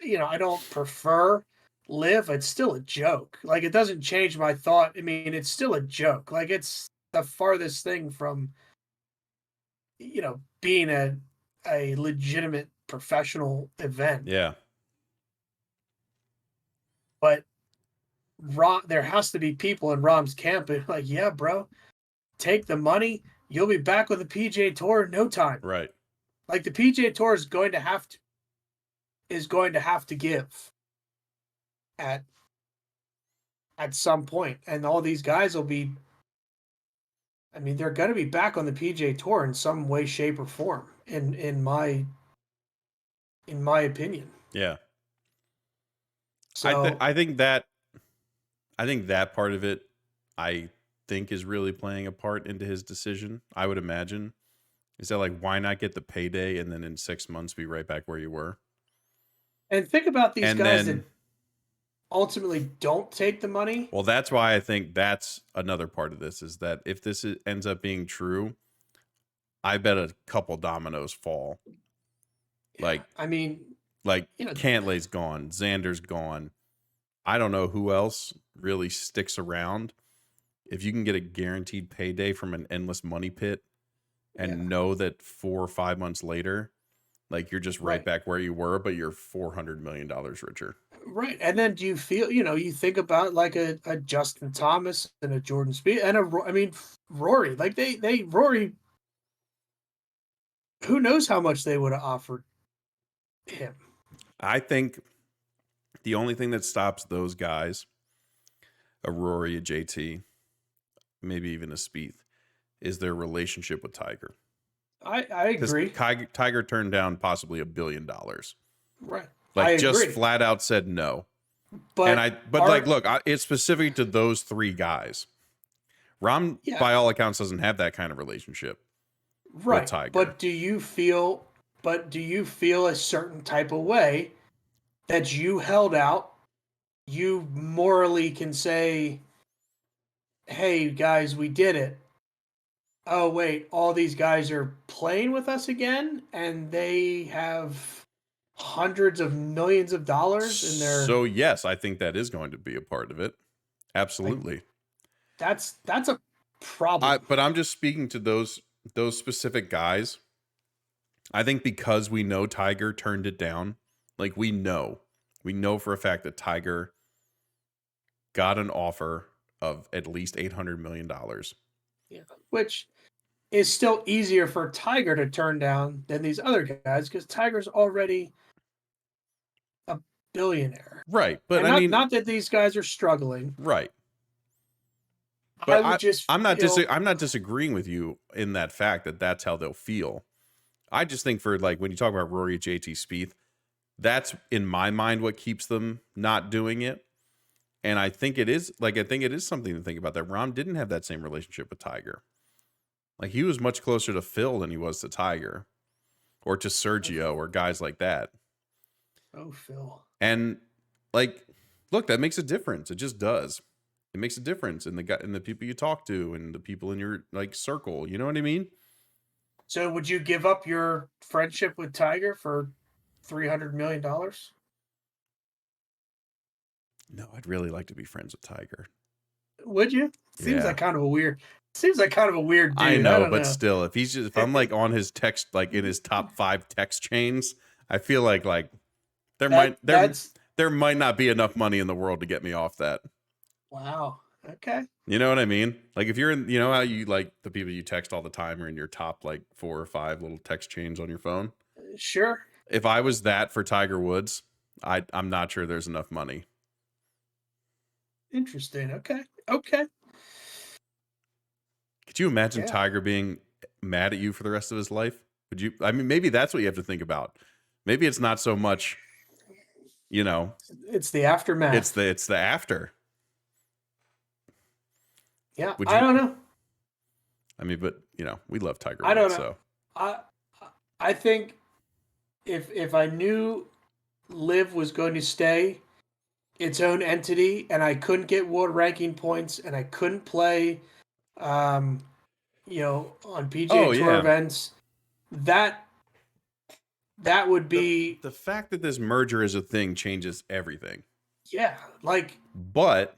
I don't prefer Live. It's still a joke. Like, it doesn't change my thought. I mean, it's still a joke. Like, it's the farthest thing from, being a legitimate professional event. Yeah. But there has to be people in Rahm's camp who are like, yeah, bro, take the money. You'll be back with the PGA Tour in no time. Right. Like, the PGA Tour is going to have to give at some point, and all these guys will be. I mean, they're going to be back on the PGA Tour in some way, shape, or form. In my in my opinion. Yeah. So I think that part of it, I think, is really playing a part into his decision. I would imagine. Is that like, why not get the payday and then in 6 months be right back where you were? and think about these And guys then, that ultimately don't take the money. well, that's why I think that's another part of this, is that if this ends up being true, I bet a couple dominoes fall. Like, I mean, Cantlay's gone, Xander's gone. I don't know who else really sticks around. If you can get a guaranteed payday from an endless money pit and know that 4 or 5 months later, like, you're just right back where you were, but you're $400 million richer. right. And then do you feel, you think about like a Justin Thomas and a Jordan Spieth and Rory, like Rory, who knows how much they would have offered him. I think the only thing that stops those guys, a Rory, a JT, maybe even a Spieth, is their relationship with Tiger. I agree. Tiger turned down possibly $1 billion. Right. Like, just flat out said no. But look, it's specific to those three guys. Rahm, by all accounts, doesn't have that kind of relationship with Tiger. But do you feel a certain type of way that you held out? You morally can say, hey guys, we did it. Oh wait, all these guys are playing with us again and they have hundreds of millions of dollars in their... So yes, I think that is going to be a part of it. Absolutely. That's a problem. But I'm just speaking to those specific guys. I think because we know Tiger turned it down, like, we know for a fact that Tiger got an offer of at least $800 million. Yeah, which is still easier for Tiger to turn down than these other guys because Tiger's already a billionaire. Right. But not that these guys are struggling. Right. But I'm not feel... not disagreeing with you in that fact that that's how they'll feel. I just think, for like, when you talk about Rory, JT, Spieth, that's in my mind what keeps them not doing it. And I think it is something to think about, that Rahm didn't have that same relationship with Tiger. Like, he was much closer to Phil than he was to Tiger or to Sergio or guys like that. Oh, Phil. And, like, look, that makes a difference. It just does. It makes a difference in the people you talk to and the people in your, like, circle. You know what I mean? So would you give up your friendship with Tiger for $300 million? No, I'd really like to be friends with Tiger. Would you? Seems like kind of a weird dude. I know, but still, if I'm like on his text, like in his top 5 text chains, I feel like there might not be enough money in the world to get me off that. Wow. Okay. You know what I mean? Like, if you're in, how you, like, the people you text all the time are in your top, like, 4 or 5 little text chains on your phone. Sure. If I was that for Tiger Woods, I'm not sure there's enough money. Interesting. Okay. Could you imagine Tiger being mad at you for the rest of his life? Would you? I mean, maybe that's what you have to think about. Maybe it's not so much, It's the aftermath. It's the after. Yeah. I don't know. I mean, but we love Tiger Woods. I don't know. So I think if I knew Liv was going to stay its own entity and I couldn't get world ranking points and I couldn't play on PGA Tour events, that would be... The fact that this merger is a thing changes everything. Yeah, like... But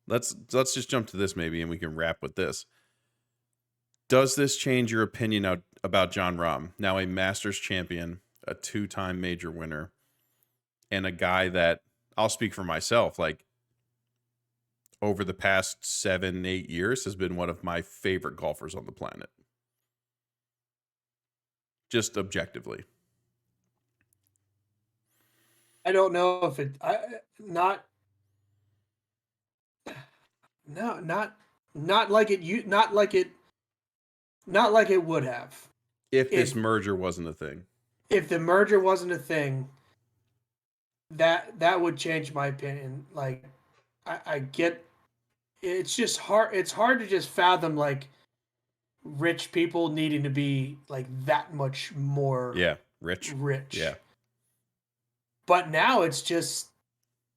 let's just jump to this maybe, and we can wrap with this. Does this change your opinion about Jon Rahm? Now a Masters champion, a 2-time major winner, and a guy that, I'll speak for myself, like, over the past 7-8 years has been one of my favorite golfers on the planet. Just objectively. I don't know if not like it would have. If this merger wasn't a thing. if the merger wasn't a thing, that would change my opinion. Like, I get it's just hard. It's hard to just fathom like rich people needing to be like that much more Yeah. Rich. rich. Yeah. But now it's just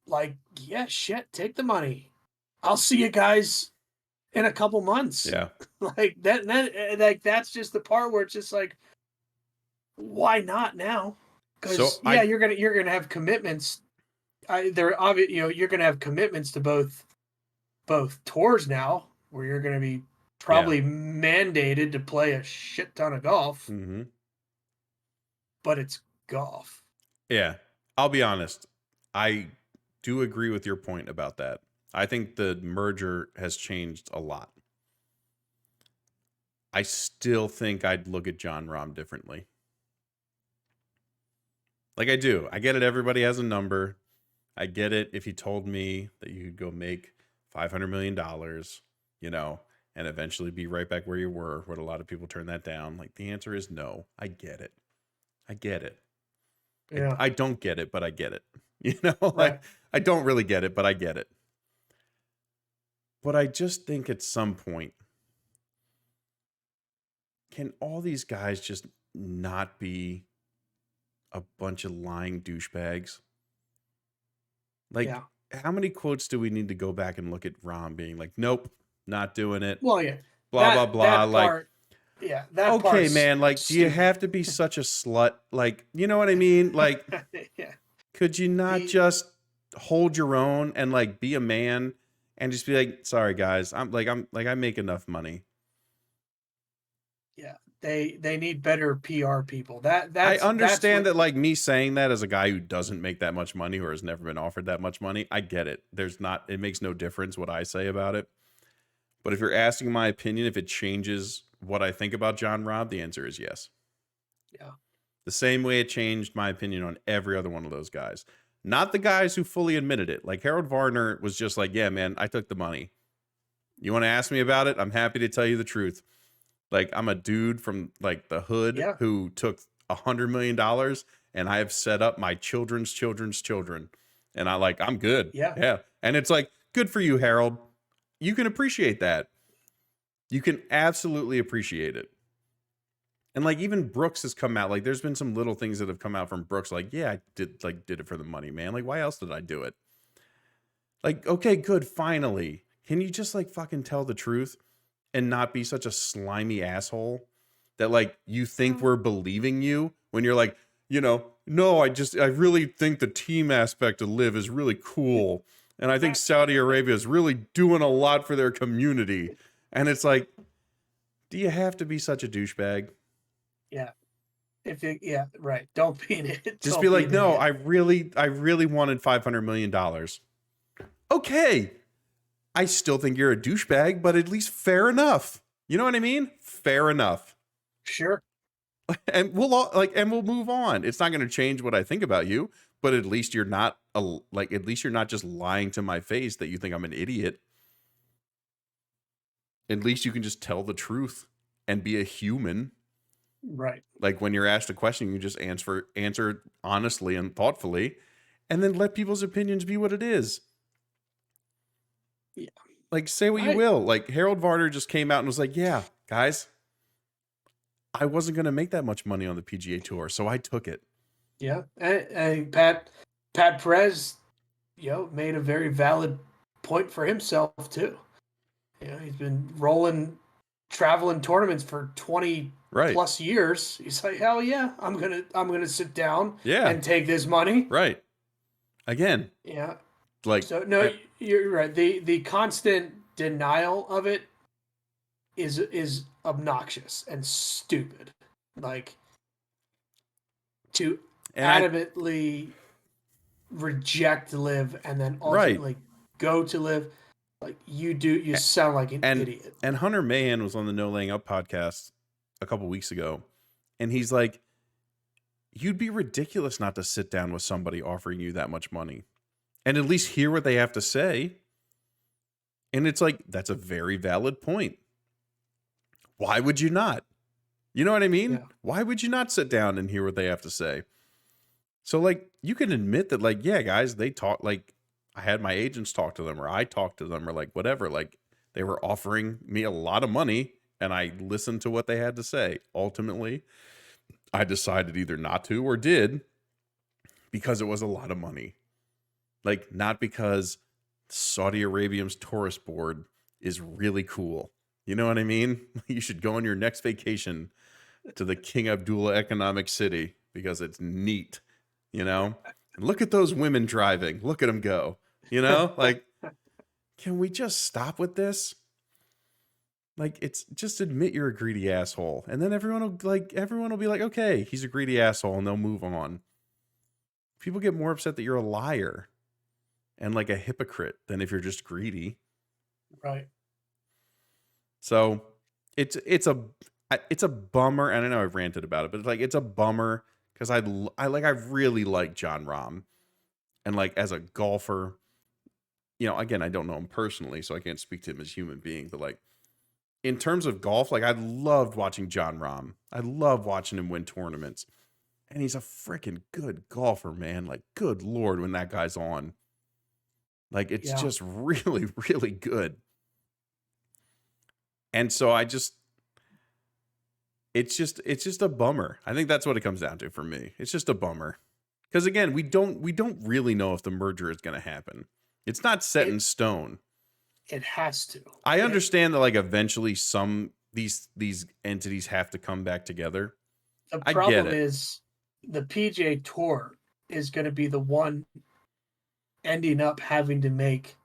like, yeah, shit, take the money. I'll see you guys in a couple months. Yeah. Like like that's just the part where it's just like, why not now? Because So you're gonna have commitments. They're obvious. You're gonna have commitments to both tours now, where you're gonna be probably mandated to play a shit ton of golf. Mm-hmm. But it's golf. Yeah. I'll be honest. I do agree with your point about that. I think the merger has changed a lot. I still think I'd look at John Rahm differently. Like I do. I get it. Everybody has a number. I get it. If he told me that you could go make $500 million, and eventually be right back where you were, would a lot of people turn that down? Like the answer is no. I get it. I get it. Yeah. I don't get it, but I get it. Right. Like I don't really get it, but I get it. But I just think at some point, can all these guys just not be a bunch of lying douchebags? Like, Yeah. how many quotes do we need to go back and look at Rahm being like, nope, not doing it, Well, yeah. blah, blah, blah. That Like, part, yeah, that okay, part's man, like, do you stupid. have to be such a slut? Like, you know what I mean? Like, Yeah. could you not just hold your own and like be a man and just be like, sorry guys, I make enough money. Yeah. They need better PR people. I understand that like me saying that as a guy who doesn't make that much money or has never been offered that much money, I get it. It makes no difference what I say about it. But if you're asking my opinion, if it changes what I think about John Rahm, the answer is yes. Yeah. The same way it changed my opinion on every other one of those guys. Not the guys who fully admitted it. Like Harold Varner was just like, yeah, man, I took the money. You want to ask me about it? I'm happy to tell you the truth. Like I'm a dude from like the hood who took $100 million and I have set up my children's children. And I'm good. Yeah. And it's like, good for you, Harold. You can appreciate that. You can absolutely appreciate it. And like even Brooks has come out, like there's been some little things that have come out from Brooks. Like, yeah, I did it for the money, man. Like, why else did I do it? Like, okay, good. Finally, can you just like fucking tell the truth and not be such a slimy asshole that like you think we're believing you when you're like, no, I really think the team aspect of Live is really cool. And I think Saudi Arabia is really doing a lot for their community. And it's like, do you have to be such a douchebag? Yeah. Right. Don't be an idiot. Just be like, no, I really wanted $500 million. Okay. I still think you're a douchebag, but at least fair enough. You know what I mean? Fair enough. Sure. And we'll move on. It's not going to change what I think about you, but at least you're not just lying to my face that you think I'm an idiot. At least you can just tell the truth and be a human. Right. Like when you're asked a question, you just answer honestly and thoughtfully, and then let people's opinions be what it is. Yeah. Like say what you will. Like Harold Varner just came out and was like, yeah, guys, I wasn't going to make that much money on the PGA Tour, so I took it. Yeah. And Pat Perez, made a very valid point for himself too. He's been traveling tournaments for 20 plus years. He's like, hell yeah, I'm gonna sit down and take this money. Right. Again. Yeah. Like so no, you're right. The constant denial of it is obnoxious and stupid. Like to adamantly reject Live and then ultimately go to Live. Like you sound like an idiot. And Hunter Mahan was on the No Laying Up podcast a couple weeks ago, and he's like, you'd be ridiculous not to sit down with somebody offering you that much money and at least hear what they have to say. And it's like, that's a very valid point. Why would you not? You know what I mean? Yeah. Why would you not sit down and hear what they have to say? So like you can admit that like, yeah, guys, they talk like I had my agents talk to them or I talked to them or like whatever. Like they were offering me a lot of money and I listened to what they had to say. Ultimately, I decided either not to or did because it was a lot of money. Like not because Saudi Arabia's tourist board is really cool. You know what I mean? You should go on your next vacation to the King Abdullah Economic City because it's neat, you know? And look at those women driving. Look at them go. You know? Like, can we just stop with this? Like, it's just admit you're a greedy asshole. And then everyone will be like, okay, he's a greedy asshole, and they'll move on. People get more upset that you're a liar and like a hypocrite than if you're just greedy. Right. So it's a bummer, and I know I've ranted about it, but like it's a bummer because I really like John Rahm, and like as a golfer, you know, again I don't know him personally, so I can't speak to him as a human being, but like in terms of golf, like I loved watching John Rahm. I love watching him win tournaments, and he's a freaking good golfer, man. Like good lord, when that guy's on, like it's just really really good. And so it's just a bummer. I think that's what it comes down to for me. It's just a bummer. Because again, we don't really know if the merger is going to happen. It's not set in stone. It has to. I understand that like eventually these entities have to come back together. The I get problem it. is the PGA Tour is going to be the one ending up having to make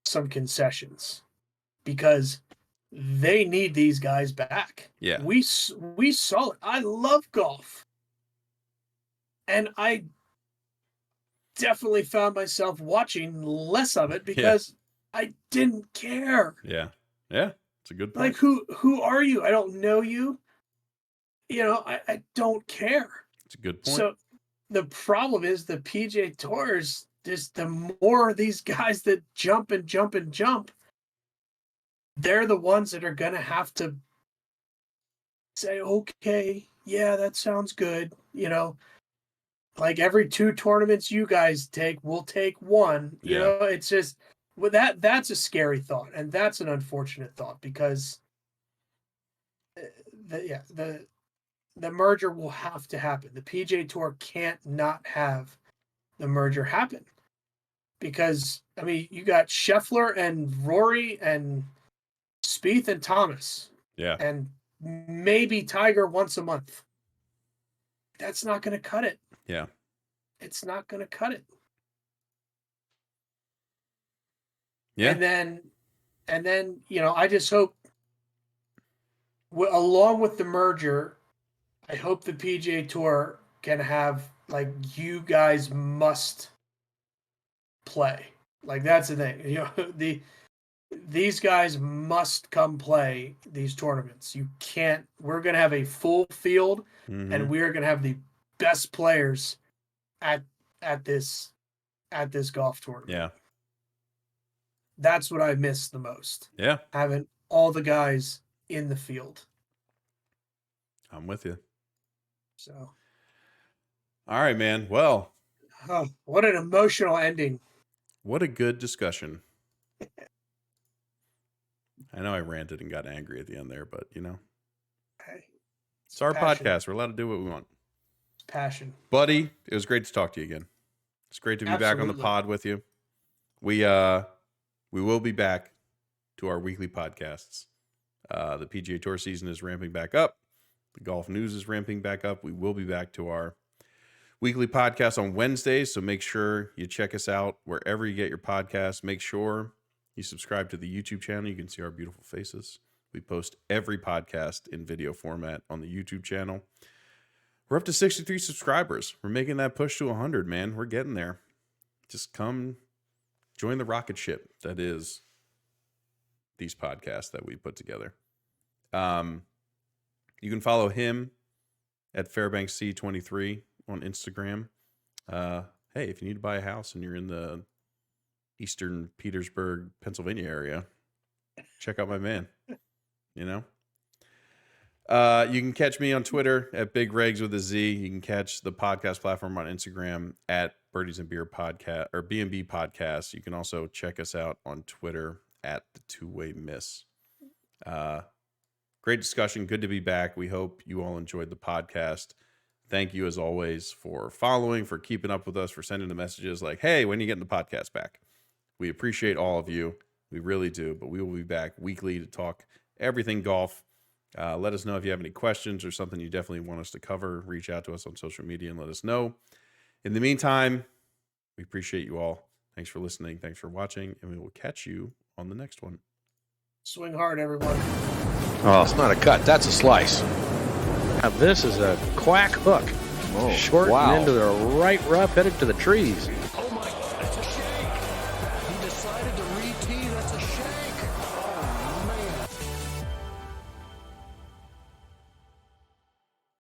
some concessions because they need these guys back. Yeah. We saw it. I love golf. And I definitely found myself watching less of it because I didn't care. Yeah. Yeah. It's a good point. Like who are you? I don't know you. You know, I don't care. It's a good point. So the problem is the PGA Tour is just the more of these guys that jump and jump and jump, they're the ones that are going to have to say, okay, yeah, that sounds good. You know, like every 2 tournaments you guys take, we'll take 1. You know, it's just well, that's a scary thought. And that's an unfortunate thought because the merger will have to happen. The PGA Tour can't not have the merger happen because, I mean, you got Scheffler and Rory and Spieth and Thomas. Yeah. And maybe Tiger once a month. That's not going to cut it. Yeah. It's not going to cut it. Yeah. And then, you know, I just hope along with the merger, I hope the PGA Tour can have like you guys must play. Like that's the thing. You know, these guys must come play these tournaments. You can't. We're going to have a full field, and we're going to have the best players at this golf tournament. Yeah. That's what I miss the most. Yeah. Having all the guys in the field. I'm with you. So. All right, man. Well, oh, what an emotional ending. What a good discussion. I know I ranted and got angry at the end there, but you know, Hey, it's our passion. podcast. We're allowed to do what we want. It's passion. Buddy, it was great to talk to you again. It's great to be back on the pod with you. We will be back to our weekly podcasts. The PGA Tour season is ramping back up. The golf news is ramping back up. We will be back to our weekly podcast on Wednesdays, so make sure you check us out wherever you get your podcasts. Make sure you subscribe to the YouTube channel. You can see our beautiful faces. We post every podcast in video format on the YouTube channel. We're up to 63 subscribers. We're making that push to 100, man. We're getting there. Just come join the rocket ship that is these podcasts that we put together. You can follow him at Banksy23 on Instagram. Hey, if you need to buy a house and you're in the Eastern Petersburg, Pennsylvania area, check out my man. You know? You can catch me on Twitter at Big Regz with a Z. You can catch the podcast platform on Instagram at Birdies and Beer Podcast or B&B Podcast. You can also check us out on Twitter at the Two-Way Miss. Great discussion. Good to be back. We hope you all enjoyed the podcast. Thank you, as always, for following, for keeping up with us, for sending the messages like, hey, when are you getting the podcast back? We appreciate all of you. We really do. But we will be back weekly to talk everything golf. Let us know if you have any questions or something you definitely want us to cover. Reach out to us on social media and let us know. In the meantime, we appreciate you all. Thanks for listening. Thanks for watching. And we will catch you on the next one. Swing hard, everyone. Oh, it's not a cut. That's a slice. Now this is a quack hook. Oh, Short wow. and into the right rough, headed to the trees. Oh my